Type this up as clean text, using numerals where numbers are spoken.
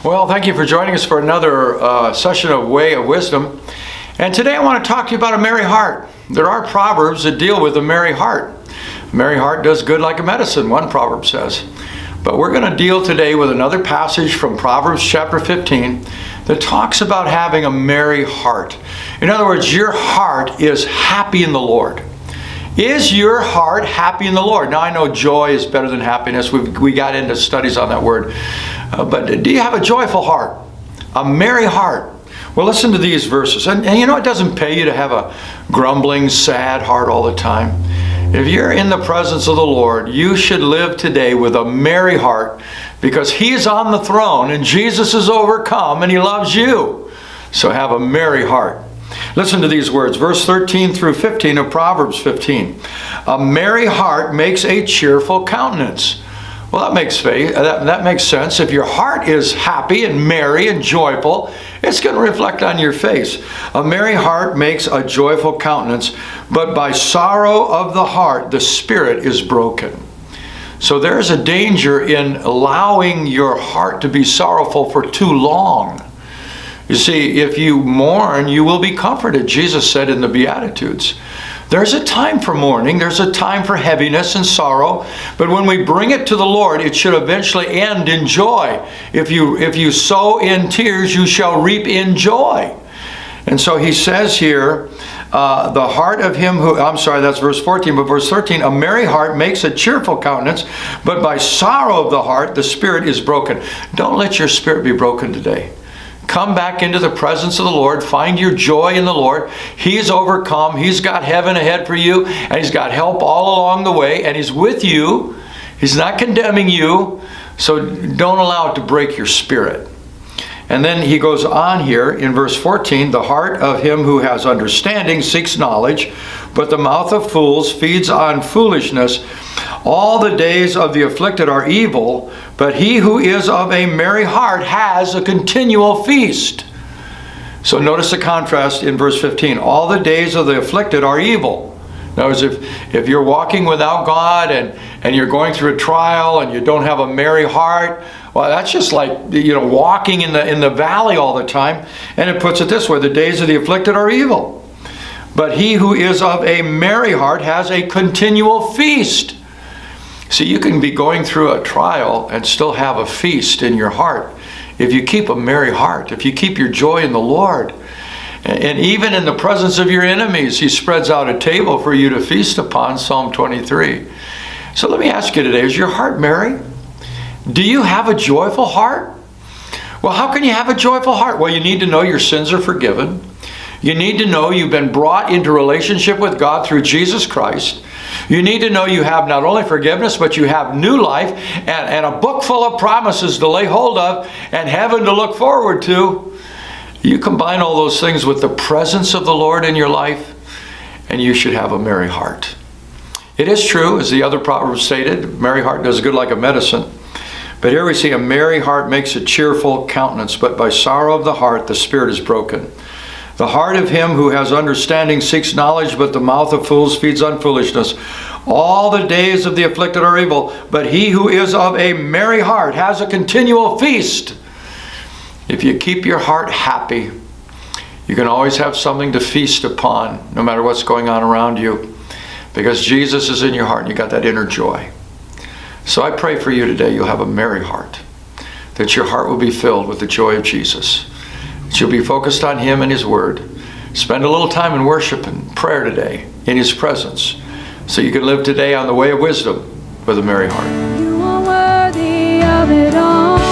Well, thank you for joining us for another session of Way of Wisdom. And today I want to talk to you about a merry heart. There are proverbs that deal with a merry heart. A merry heart does good like a medicine, one proverb says. But we're going to deal today with another passage from Proverbs chapter 15 that talks about having a merry heart. In other words, your heart is happy in the Lord. Is your heart happy in the Lord? Now I know joy is better than happiness. We got into studies on that word. But do you have a joyful heart? A merry heart? Well, listen to these verses. And you know, it doesn't pay you to have a grumbling, sad heart all the time. If you're in the presence of the Lord, you should live today with a merry heart because He's on the throne and Jesus is overcome and He loves you. So have a merry heart. Listen to these words, verse 13 through 15 of Proverbs 15. A merry heart makes a cheerful countenance. Well, that makes sense. If your heart is happy and merry and joyful, it's going to reflect on your face. A merry heart makes a joyful countenance, but by sorrow of the heart, the spirit is broken. So there's a danger in allowing your heart to be sorrowful for too long. You see, if you mourn, you will be comforted, Jesus said in the Beatitudes. There's a time for mourning, there's a time for heaviness and sorrow, but when we bring it to the Lord, it should eventually end in joy. If you sow in tears, you shall reap in joy. And so he says here, the heart of him who, that's verse 14, but verse 13, a merry heart makes a cheerful countenance, but by sorrow of the heart, the spirit is broken. Don't let your spirit be broken today. Come back into the presence of the Lord. Find your joy in the Lord. He's overcome. He's got heaven ahead for you. And He's got help all along the way. And He's with you. He's not condemning you. So don't allow it to break your spirit. And then he goes on here in verse 14. The heart of him who has understanding seeks knowledge, but the mouth of fools feeds on foolishness. All the days of the afflicted are evil, but he who is of a merry heart has a continual feast. So notice the contrast in verse 15. All the days of the afflicted are evil. In other words, if you're walking without God and you're going through a trial and you don't have a merry heart, well, that's just like, walking in the valley all the time. And it puts it this way, the days of the afflicted are evil. But he who is of a merry heart has a continual feast. See, you can be going through a trial and still have a feast in your heart if you keep a merry heart, if you keep your joy in the Lord. And even in the presence of your enemies, He spreads out a table for you to feast upon, Psalm 23. So let me ask you today, is your heart merry? Do you have a joyful heart? Well, how can you have a joyful heart? Well, you need to know your sins are forgiven. You need to know you've been brought into relationship with God through Jesus Christ. You need to know you have not only forgiveness, but you have new life and a book full of promises to lay hold of and heaven to look forward to. You combine all those things with the presence of the Lord in your life, and you should have a merry heart. It is true, as the other proverb stated, a merry heart does good like a medicine. But here we see a merry heart makes a cheerful countenance, but by sorrow of the heart the spirit is broken. The heart of him who has understanding seeks knowledge, but the mouth of fools feeds on foolishness. All the days of the afflicted are evil, but he who is of a merry heart has a continual feast. If you keep your heart happy, you can always have something to feast upon, no matter what's going on around you, because Jesus is in your heart and you got that inner joy. So I pray for you today you'll have a merry heart, that your heart will be filled with the joy of Jesus. You'll be focused on Him and His Word. Spend a little time in worship and prayer today in His presence so you can live today on the way of wisdom with a merry heart. You are worthy of it all.